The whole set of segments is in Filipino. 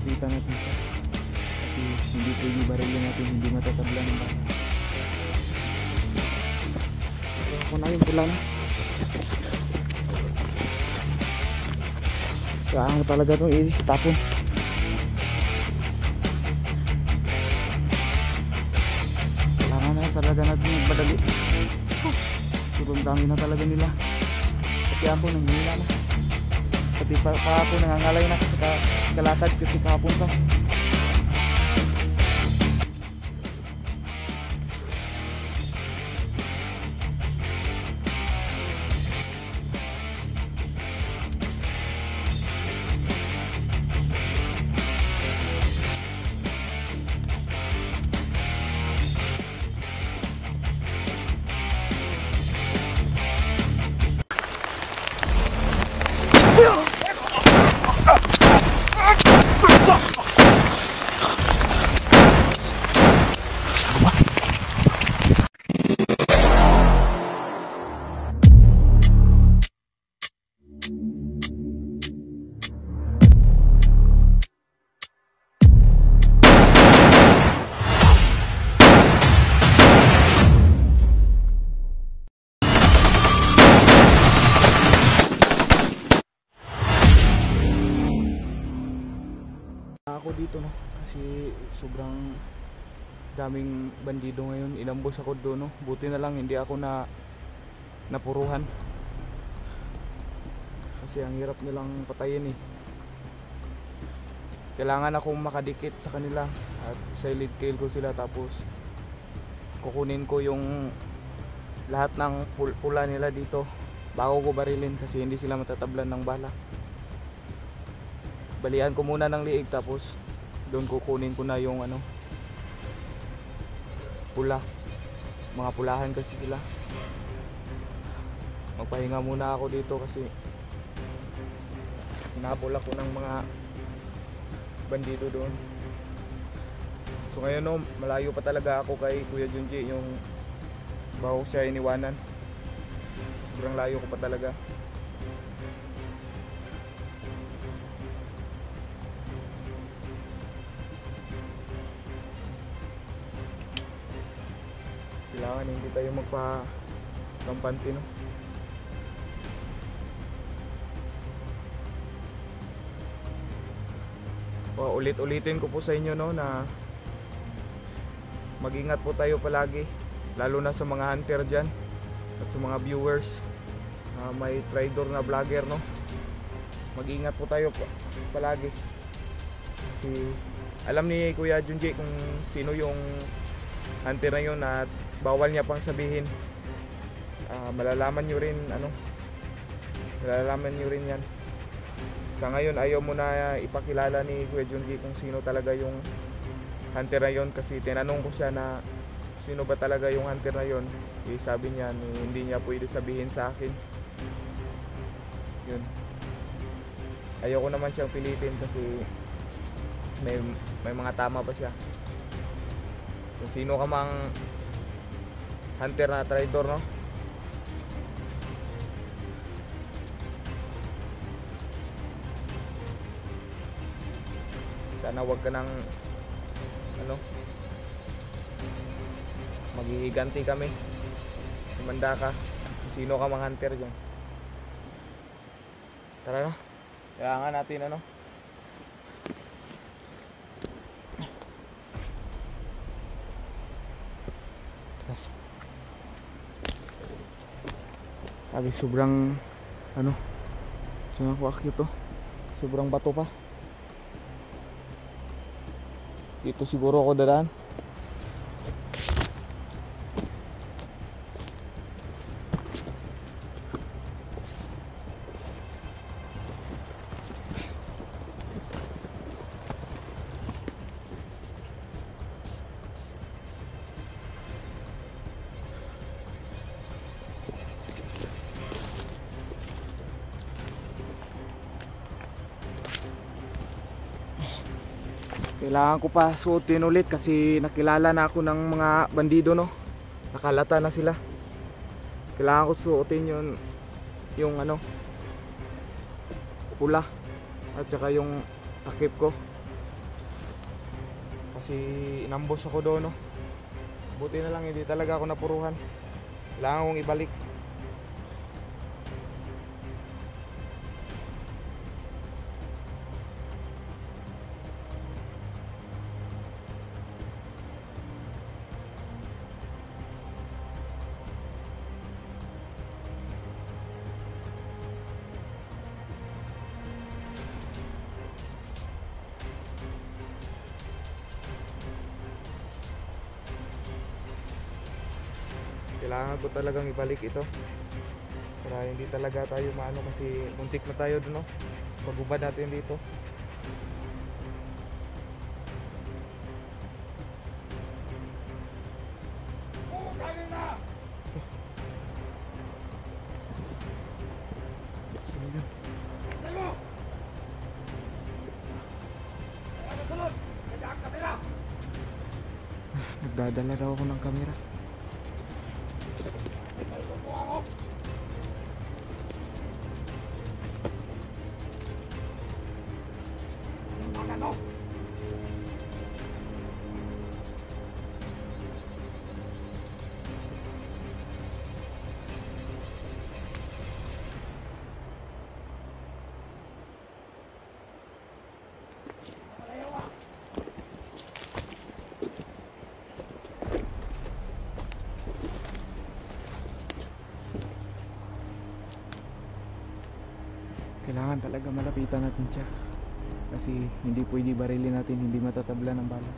lapitan natin siya. Kasi hindi pwede barilin natin, hindi matatabla ng bala. So ako na yung pula na. Kailangan ko talaga itong itapon. Kailangan na talaga natin magmadali. Sobrang dami na talaga nila. Pati ako nanghihina na. Pati pa ako nangangalay na sa kalatag kasi kahapon pa. Ako dito no, kasi sobrang daming bandido ngayon, inambos ako doon no. Buti na lang hindi ako napuruhan. Kasi ang hirap nilang patayin eh. Kailangan akong makadikit sa kanila at silent kill ko sila, tapos kukunin ko yung lahat ng pula nila dito bago ko barilin kasi hindi sila matatablan ng bala. Balian ko muna ng liig, tapos doon kukunin ko na yung ano, pula. Mga pulahan kasi sila. Magpahinga muna ako dito kasi hinapol ako ng mga bandido doon. So ngayon no, malayo pa talaga ako kay Kuya Junji, yung bago siya iniwanan. Sobrang layo ko pa talaga. Kailangan hindi tayo magpa-kampante no. Ulit-ulitin ko po sa inyo no na mag-ingat po tayo palagi, lalo na sa mga hunter dyan at sa mga viewers, may trader na vlogger no. Mag-ingat po tayo palagi kasi alam ni Kuya Junji kung sino yung hunter na yun at bawal niya pang sabihin. Malalaman nyo rin ano, malalaman nyo rin yan. Sa ngayon ayaw mo na ipakilala ni Kuya Junji kung sino talaga yung hunter na yun, kasi tinanong ko siya na sino ba talaga yung hunter na yun. Sabi niya hindi niya pwede sabihin sa akin. Yun, ayaw ko naman siyang pilitin kasi may mga tama pa siya. Kung sino ka mang hunter na trader no, sana wag ka nang ano, maghihiganti kami, sumanda ka kung sino ka mang hunter dyan. Tara no, kailangan natin ano, sabi sobrang ano, saan ako akit to, sobrang bato pa dito, siguro ako dadaan. Kailangan ko pa suotin ulit kasi nakilala na ako ng mga bandido no. Nakalata na sila. Kailangan ko suotin yung ano, pula at saka yung takip ko kasi inambos ako doon, no. Buti na lang hindi talaga ako napuruhan. Kailangan kong ibalik. Kailangan ko talagang ibalik ito para hindi talaga tayo maano, kasi muntik na tayo doon, no, pagubad natin dito. Nagdadala daw ako ng camera. Kailangan talaga malapitan natin siya, kasi hindi pwede barilin natin, hindi matatabla ng bala.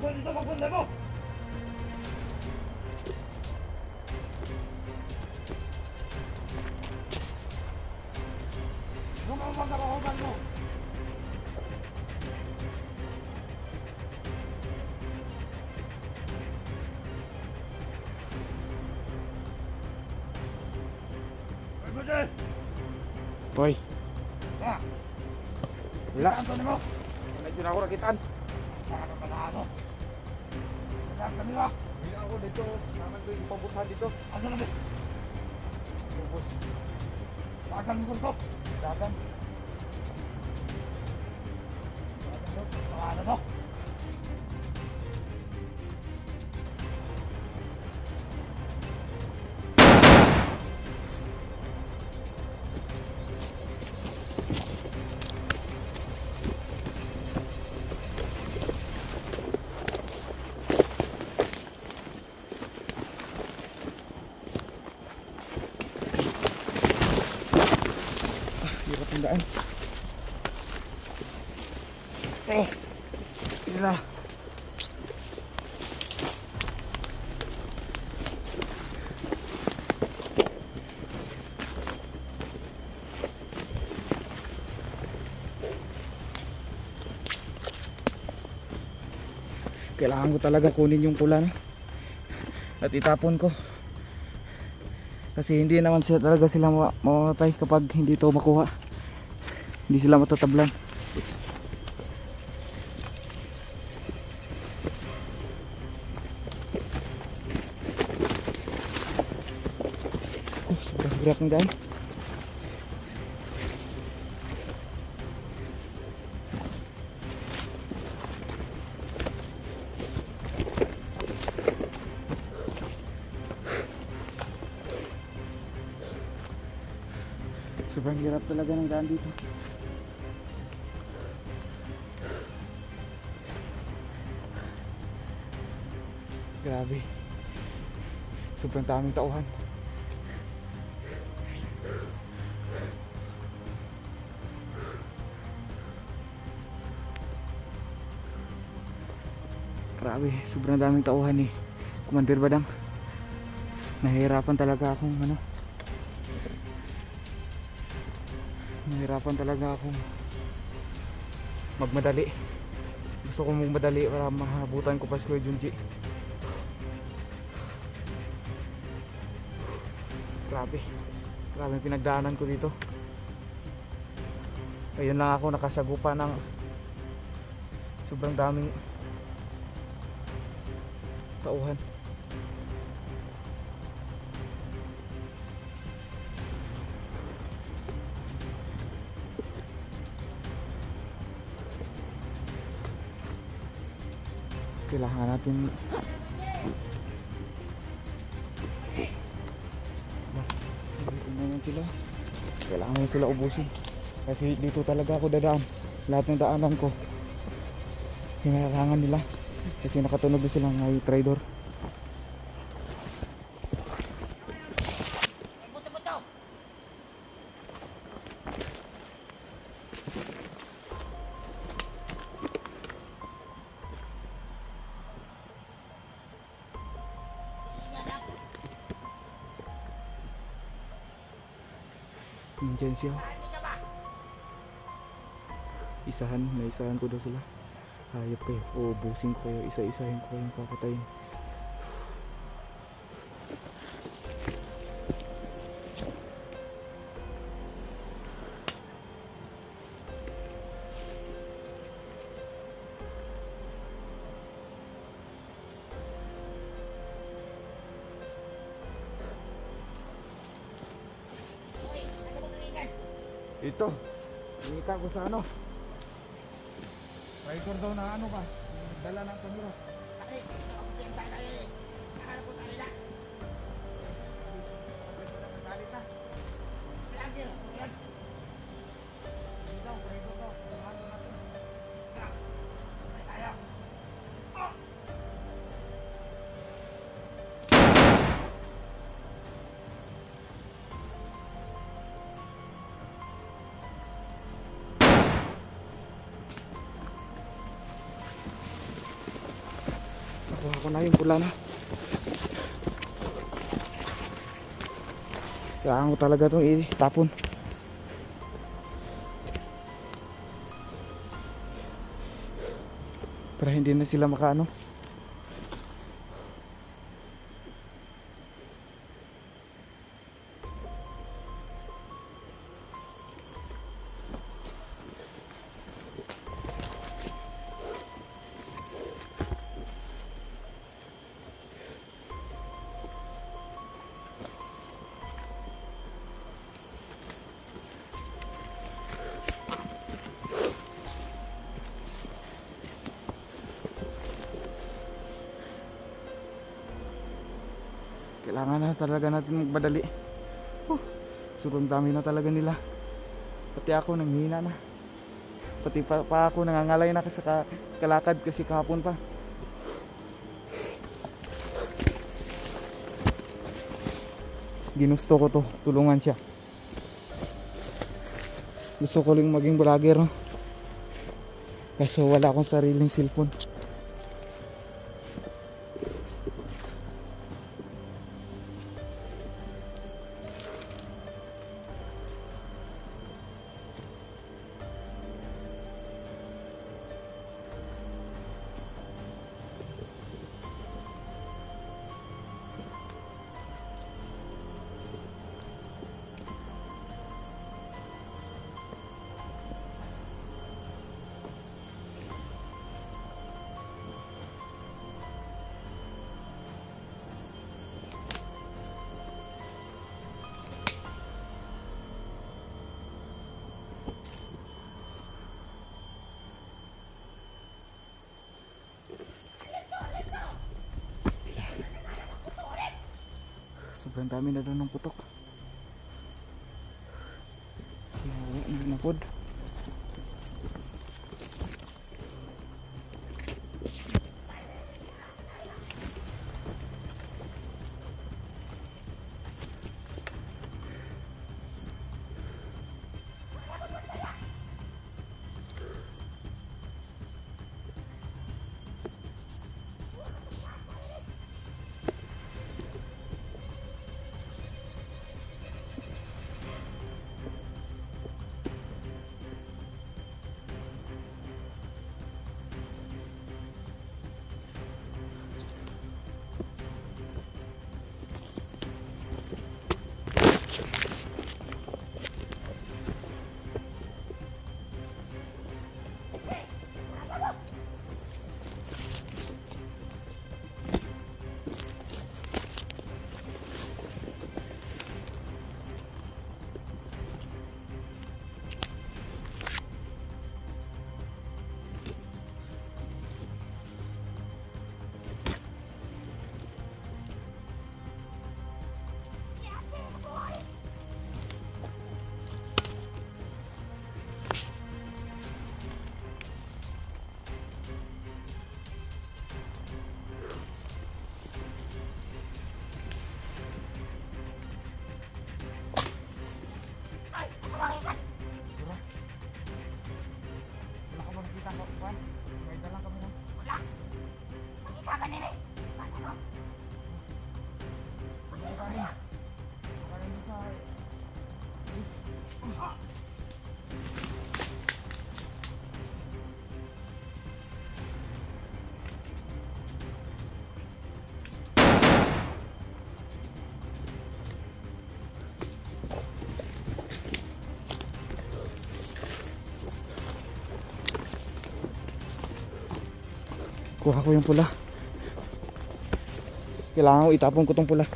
Dito magpunta mo! Lumabang ako mo! Boy. Ha? Wala. Ano mo? Medyo na ako rakitan. Ano ba na ano? Saan kami ba? Hindi ako dito. Naman ko yung pabutan dito. Ano na ba? Pupus. Dagan mo ko. Dagan. Ano to? Hirap ang daan. Oh, yun na. Kailangan ko talaga kunin yung pula, no? At itapon ko, kasi hindi naman talaga sila mamamatay kapag hindi ito makuha. Hindi sila matatablan. Oh, sobrang hirap ng daan. Sobrang hirap talaga ng daan dito. Grabe. Sobrang daming tauhan. Grabe, sobrang daming tauhan eh. Commander Badang. Nahihirapan talaga akong magmadali. Gusto ko magmadali para mahabutan ko pa si Kuya Junji. Grabe yung pinagdaanan ko dito. Ayun lang ako nakasagupa ng sobrang daming tauhan. Kailangan natin sila. Kailangan mo sila ubusin. Kasi dito talaga ako dadaan. Lahat ng daanan ko hinarangan nila. Kasi nakatunog na silang may trader. Nandiyan siya. Naisahan ko daw sila. Hayop kayo, uubusin ko kayo, isa-isahin ko kayong kakatayin. Ito, umika ko sa Rider daw na ka, dala ng kamera. Nakuha ko na yung pula na. Kailangan ko talaga itong itapon. Para hindi na sila makaano. Kailangan na talaga natin magmadali. Sobrang dami na talaga nila. Pati ako nanghina na. Pati pa ako nangangalay na kasi kalakad kasi kahapon pa. Ginusto ko to, tulungan siya. Gusto ko lang maging vlogger, no? Kaso wala akong sariling cellphone. Sobrang dami na doon ng putok. pod. Wala ka ba nakita ko, Juan? May dalang kami ng... Wala! Nakita ka nila eh! Basta ko! Wala ka rin! Wala rin sa... Kuha ko yung pula. Kailangan ko itapon ko tong pula.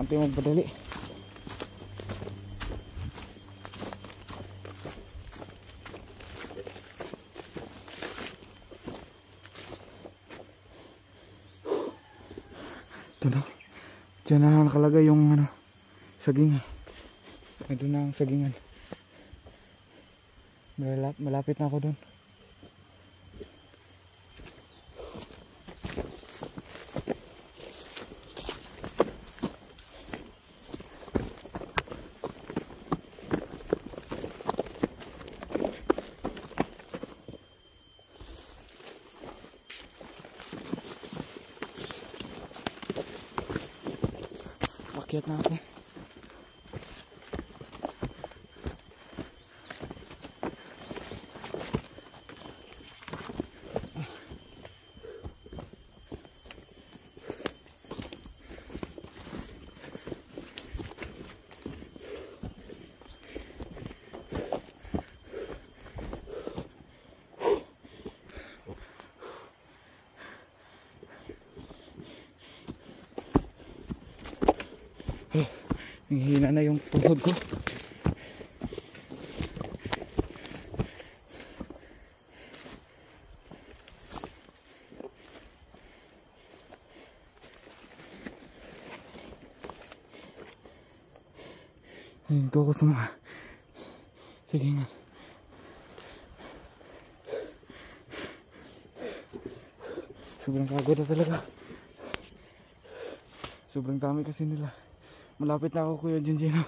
Ante magpadali. Ito na. Diyan na nakalagay yung ano, sagingan. Ito na ang sagingan. Malapit na ako doon. Akyat na ako. Hihina na yung tuhod ko. Hinto ako sa mga sagingan. Sobrang pagod na talaga. Sobrang dami kasi nila. Malapit na ako, Kuya Junjino.